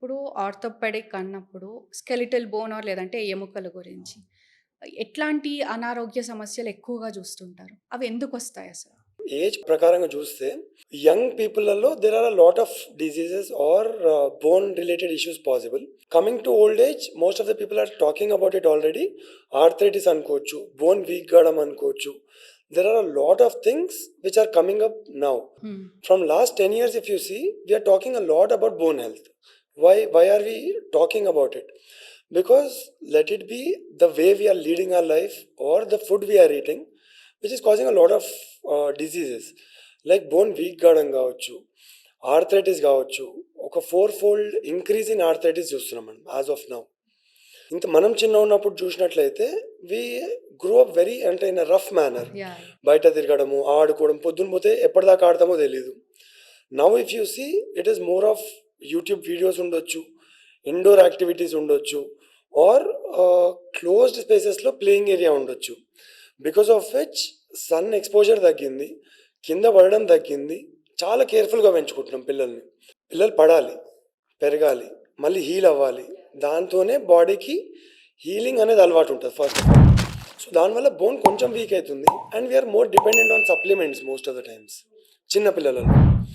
ఇప్పుడు ఆర్థోపెడిక్ అన్నప్పుడు skeletal bone లేదంటే ఎముకల గురించి. ఎట్లాంటి అనారోగ్య సమస్యలు ఎక్కువగా జూస్తుంటారు? అవి ఎందుకొస్తాయసలు? ఏజ్ ప్రకారంగా చూస్తే యంగ్ పీపుల్‌లలో there are lot of diseases or bone related issues possible. Coming to old age most of the people are talking about it already. Arthritis అనుకోవచ్చు, బోన్ వీక్ కావడం అనుకోవచ్చు. There are a lot of things which are coming up now. From last 10 years if you see, we are talking a lot about bone health. Why are we talking about it? Because let it be the way we are leading our life or the food we are eating, which is causing a lot of diseases like bone weak కావడం కావచ్చు, arthritis కావచ్చు. ఒక 4-fold increase in arthritis చూస్తున్నాం మనం as of now. ఇంత మనం చిన్న ఉన్నప్పుడు చూసినట్లయితే వి గ్రో అప్ వెరీ అంటే ఇన్ రఫ్ మేనర్. యాహ్! బయట తిరగడము, ఆడుకోవడం, పొద్దున పోతే ఎప్పటిదాకా ఆడతామో తెలీదు. Now if you see it is more of YouTube videos ఉండొచ్చు, ఇండోర్ యాక్టివిటీస్ ఉండొచ్చు, ఆర్ క్లోజ్డ్ స్పేసెస్లో ప్లేయింగ్ ఏరియా ఉండొచ్చు. Because of which sun exposure తగ్గింది, కింద పడడం తగ్గింది. చాలా కేర్ఫుల్గా పెంచుకుంటున్నాం పిల్లల్ని. పిల్లలు పడాలి, పెరగాలి, మళ్ళీ హీల్ అవ్వాలి. దాంతోనే బాడీకి హీలింగ్ అనేది అలవాటు ఉంటుంది ఫస్ట్ ఆఫ్ ఆల్. సో దానివల్ల బోన్ కొంచెం వీక్ అవుతుంది and we're more dependent on supplements most of the times చిన్న పిల్లలలో.